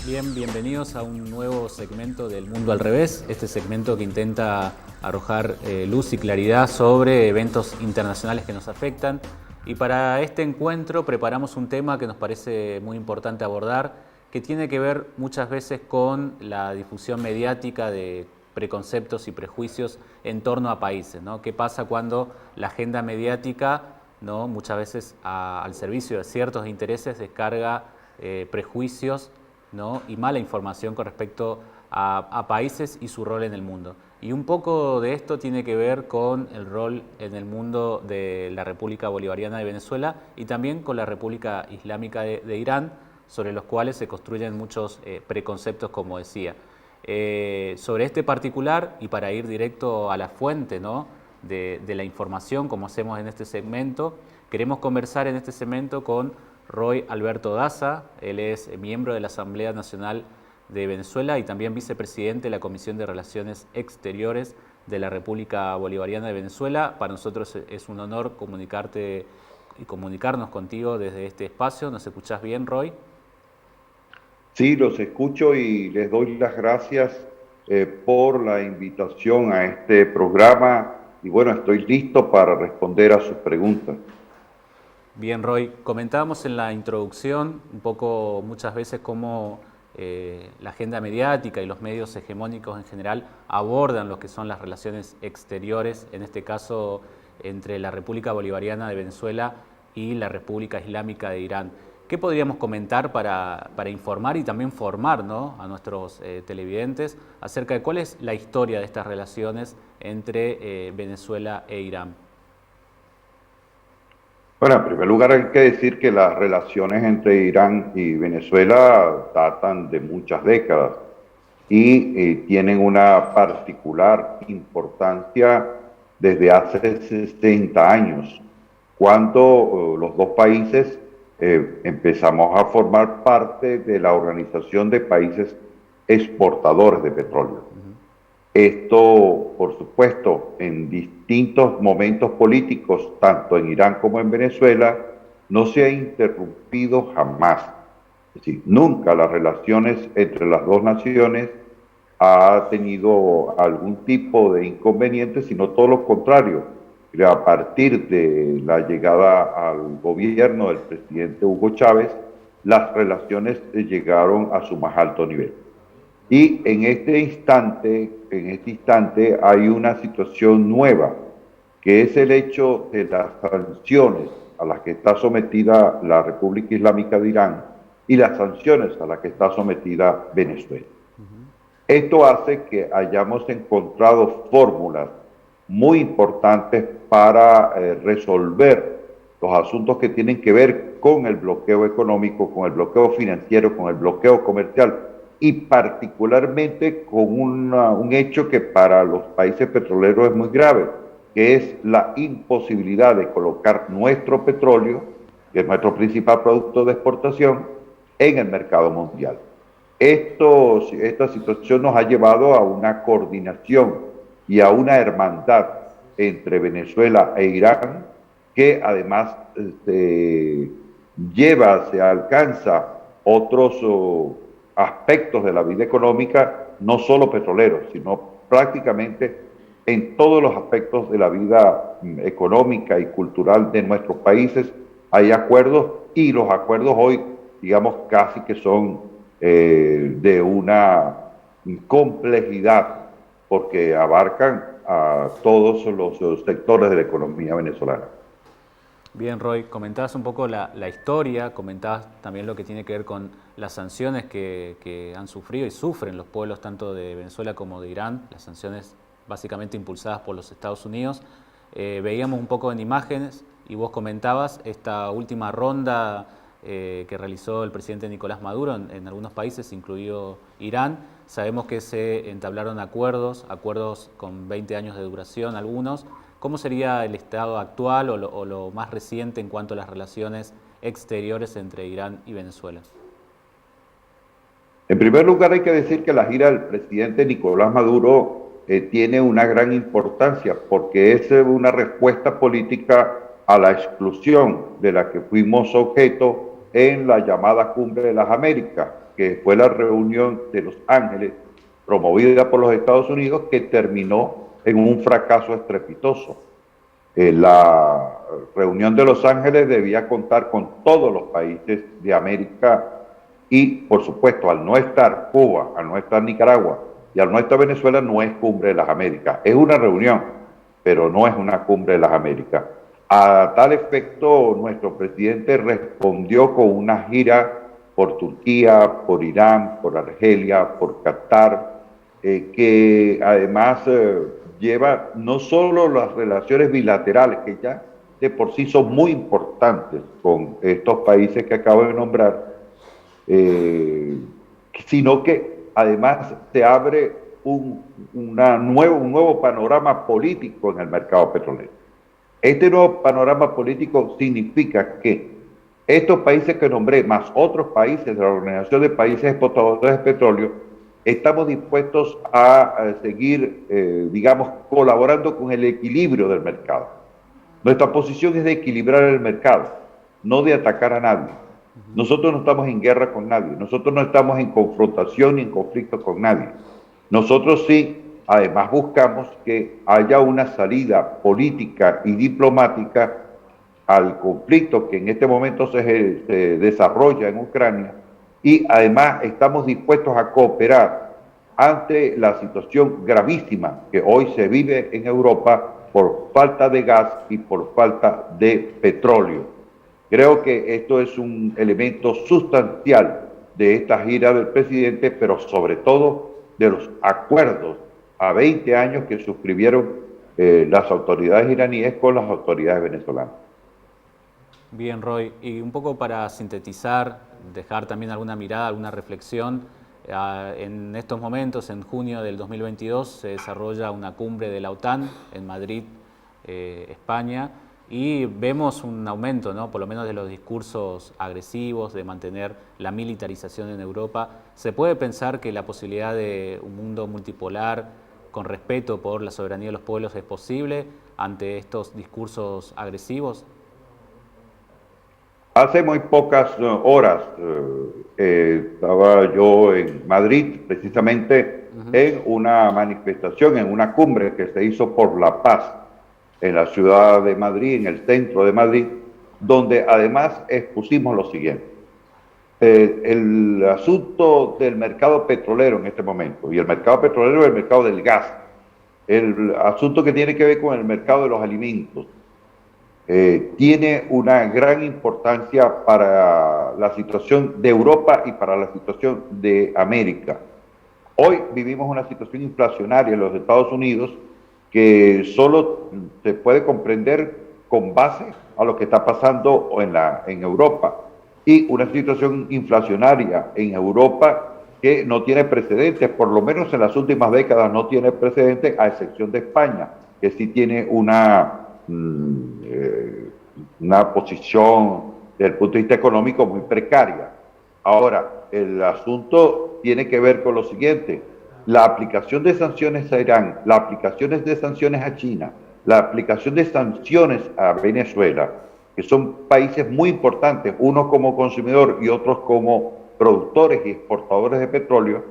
Bien, bienvenidos a un nuevo segmento del Mundo al Revés, este segmento que intenta arrojar luz y claridad sobre eventos internacionales que nos afectan. Y para este encuentro preparamos un tema que nos parece muy importante abordar, que tiene que ver muchas veces con la difusión mediática de preconceptos y prejuicios en torno a países, ¿no? ¿Qué pasa cuando la agenda mediática, ¿no?, muchas veces al servicio de ciertos intereses descarga prejuicios, ¿no?, y mala información con respecto a países y su rol en el mundo? Y un poco de esto tiene que ver con el rol en el mundo de la República Bolivariana de Venezuela y también con la República Islámica de Irán, sobre los cuales se construyen muchos preconceptos, como decía. Sobre este particular, y para ir directo a la fuente, ¿no?, de la información, como hacemos en este segmento, queremos conversar en este segmento con Roy Alberto Daza. Él es miembro de la Asamblea Nacional de Venezuela y también vicepresidente de la Comisión de Relaciones Exteriores de la República Bolivariana de Venezuela. Para nosotros es un honor comunicarte y comunicarnos contigo desde este espacio. ¿Nos escuchás bien, Roy? Sí, los escucho y les doy las gracias por la invitación a este programa y bueno, estoy listo para responder a sus preguntas. Bien, Roy, comentábamos en la introducción un poco muchas veces cómo la agenda mediática y los medios hegemónicos en general abordan lo que son las relaciones exteriores, en este caso entre la República Bolivariana de Venezuela y la República Islámica de Irán. ¿Qué podríamos comentar para informar y también formar, ¿no?, a nuestros televidentes acerca de cuál es la historia de estas relaciones entre Venezuela e Irán? Bueno, en primer lugar hay que decir que las relaciones entre Irán y Venezuela datan de muchas décadas y tienen una particular importancia desde hace 60 años, cuando los dos países empezamos a formar parte de la Organización de Países Exportadores de Petróleo. Esto, por supuesto, en distintos momentos políticos, tanto en Irán como en Venezuela, no se ha interrumpido jamás. Es decir, nunca las relaciones entre las dos naciones ha tenido algún tipo de inconveniente, sino todo lo contrario. A partir de la llegada al gobierno del presidente Hugo Chávez, las relaciones llegaron a su más alto nivel. Y en este instante hay una situación nueva, que es el hecho de las sanciones a las que está sometida la República Islámica de Irán y las sanciones a las que está sometida Venezuela. Esto hace que hayamos encontrado fórmulas muy importantes para resolver los asuntos que tienen que ver con el bloqueo económico, con el bloqueo financiero, con el bloqueo comercial, y particularmente con un hecho que para los países petroleros es muy grave, que es la imposibilidad de colocar nuestro petróleo, que es nuestro principal producto de exportación, en el mercado mundial. Esta situación nos ha llevado a una coordinación y a una hermandad entre Venezuela e Irán, que además se alcanza otros aspectos de la vida económica, no solo petroleros, sino prácticamente en todos los aspectos de la vida económica y cultural de nuestros países hay acuerdos, y los acuerdos hoy, digamos, casi que son de una complejidad, porque abarcan a todos los sectores de la economía venezolana. Bien, Roy, comentabas un poco la historia, comentabas también lo que tiene que ver con las sanciones que han sufrido y sufren los pueblos tanto de Venezuela como de Irán, las sanciones básicamente impulsadas por los Estados Unidos. Veíamos un poco en imágenes y vos comentabas esta última ronda que realizó el presidente Nicolás Maduro en algunos países, incluido Irán. Sabemos que se entablaron acuerdos con 20 años de duración algunos. ¿Cómo sería el estado actual o lo más reciente en cuanto a las relaciones exteriores entre Irán y Venezuela? En primer lugar, hay que decir que la gira del presidente Nicolás Maduro tiene una gran importancia, porque es una respuesta política a la exclusión de la que fuimos objeto en la llamada Cumbre de las Américas, que fue la reunión de Los Ángeles promovida por los Estados Unidos, que terminó en un fracaso estrepitoso. La reunión de Los Ángeles debía contar con todos los países de América y, por supuesto, al no estar Cuba, al no estar Nicaragua y al no estar Venezuela, no es Cumbre de las Américas. Es una reunión, pero no es una Cumbre de las Américas. A tal efecto, nuestro presidente respondió con una gira por Turquía, por Irán, por Argelia, por Qatar, que además lleva no solo las relaciones bilaterales, que ya de por sí son muy importantes con estos países que acabo de nombrar, sino que además se abre un nuevo panorama político en el mercado petrolero. Este nuevo panorama político significa que estos países que nombré, más otros países de la Organización de Países Exportadores de Petróleo, estamos dispuestos a seguir, digamos, colaborando con el equilibrio del mercado. Nuestra posición es de equilibrar el mercado, no de atacar a nadie. Nosotros no estamos en guerra con nadie, nosotros no estamos en confrontación ni en conflicto con nadie. Nosotros sí, además, buscamos que haya una salida política y diplomática al conflicto que en este momento se desarrolla en Ucrania, y además estamos dispuestos a cooperar ante la situación gravísima que hoy se vive en Europa por falta de gas y por falta de petróleo. Creo que esto es un elemento sustancial de esta gira del presidente, pero sobre todo de los acuerdos a 20 años que suscribieron las autoridades iraníes con las autoridades venezolanas. Bien, Roy, y un poco para sintetizar, dejar también alguna mirada, alguna reflexión, en estos momentos, en junio del 2022, se desarrolla una cumbre de la OTAN en Madrid, España, y vemos un aumento, ¿no?, por lo menos de los discursos agresivos, de mantener la militarización en Europa. ¿Se puede pensar que la posibilidad de un mundo multipolar con respeto por la soberanía de los pueblos es posible ante estos discursos agresivos? Hace muy pocas horas estaba yo en Madrid, precisamente en una manifestación, en una cumbre que se hizo por la paz en la ciudad de Madrid, en el centro de Madrid, donde además expusimos lo siguiente. El asunto del mercado petrolero en este momento, y el mercado petrolero es el mercado del gas, el asunto que tiene que ver con el mercado de los alimentos, tiene una gran importancia para la situación de Europa y para la situación de América. Hoy vivimos una situación inflacionaria en los Estados Unidos que solo se puede comprender con base a lo que está pasando en Europa, y una situación inflacionaria en Europa que no tiene precedentes, por lo menos en las últimas décadas no tiene precedentes, a excepción de España, que sí tiene una posición desde el punto de vista económico muy precaria. Ahora, el asunto tiene que ver con lo siguiente: la aplicación de sanciones a Irán, la aplicación de sanciones a China, la aplicación de sanciones a Venezuela, que son países muy importantes, unos como consumidor y otros como productores y exportadores de petróleo,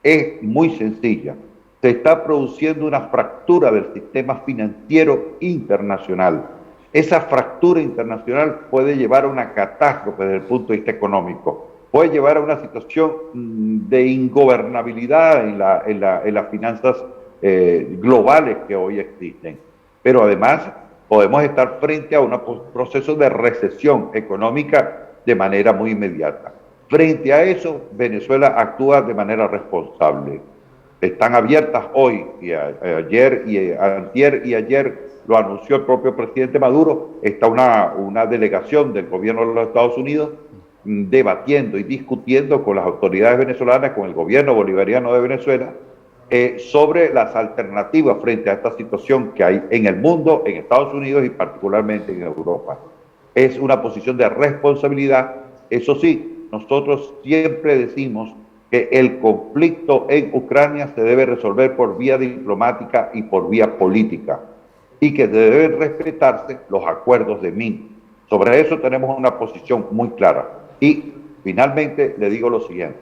es muy sencilla. Se está produciendo una fractura del sistema financiero internacional. Esa fractura internacional puede llevar a una catástrofe desde el punto de vista económico, puede llevar a una situación de ingobernabilidad en las finanzas globales que hoy existen. Pero además podemos estar frente a un proceso de recesión económica de manera muy inmediata. Frente a eso, Venezuela actúa de manera responsable. Están abiertas hoy, y ayer y antier y ayer lo anunció el propio presidente Maduro, está una delegación del gobierno de los Estados Unidos debatiendo y discutiendo con las autoridades venezolanas, con el gobierno bolivariano de Venezuela, sobre las alternativas frente a esta situación que hay en el mundo, en Estados Unidos y particularmente en Europa. Es una posición de responsabilidad. Eso sí, nosotros siempre decimos que el conflicto en Ucrania se debe resolver por vía diplomática y por vía política, y que deben respetarse los acuerdos de Minsk. Sobre eso tenemos una posición muy clara. Y finalmente le digo lo siguiente.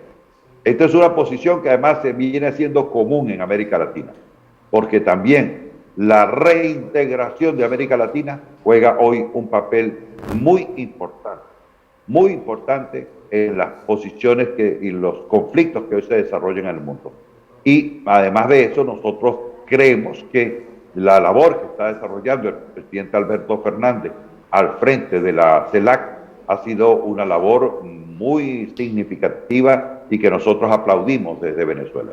Esta es una posición que además se viene haciendo común en América Latina, porque también la reintegración de América Latina juega hoy un papel muy importante en las posiciones y los conflictos que hoy se desarrollan en el mundo. Y además de eso, nosotros creemos que la labor que está desarrollando el presidente Alberto Fernández al frente de la CELAC ha sido una labor muy significativa y que nosotros aplaudimos desde Venezuela.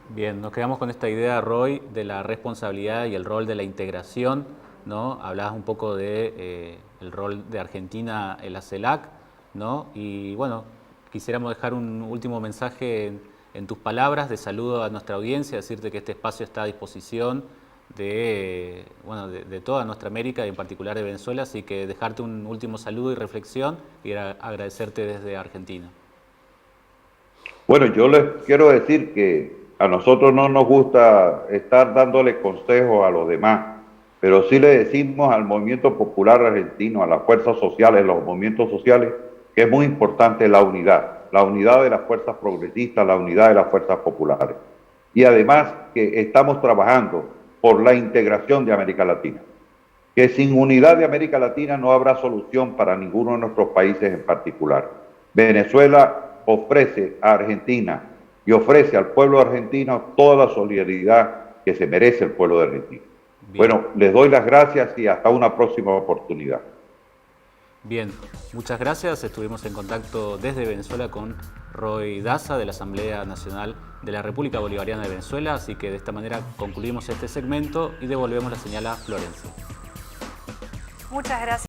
Bien, nos quedamos con esta idea, Roy, de la responsabilidad y el rol de la integración, ¿no? Hablabas un poco de el rol de Argentina en la CELAC, ¿no? Y bueno, quisiéramos dejar un último mensaje en tus palabras de saludo a nuestra audiencia, decirte que este espacio está a disposición de toda nuestra América y en particular de Venezuela, así que dejarte un último saludo y reflexión y agradecerte desde Argentina. Bueno, yo les quiero decir que a nosotros no nos gusta estar dándole consejos a los demás, pero sí le decimos al movimiento popular argentino, a las fuerzas sociales, los movimientos sociales, que es muy importante la unidad de las fuerzas progresistas, la unidad de las fuerzas populares. Y además que estamos trabajando por la integración de América Latina, que sin unidad de América Latina no habrá solución para ninguno de nuestros países en particular. Venezuela ofrece a Argentina y ofrece al pueblo argentino toda la solidaridad que se merece el pueblo de Argentina. Bien. Bueno, les doy las gracias y hasta una próxima oportunidad. Bien, muchas gracias. Estuvimos en contacto desde Venezuela con Roy Daza de la Asamblea Nacional de la República Bolivariana de Venezuela, así que de esta manera concluimos este segmento y devolvemos la señal a Florencia. Muchas gracias.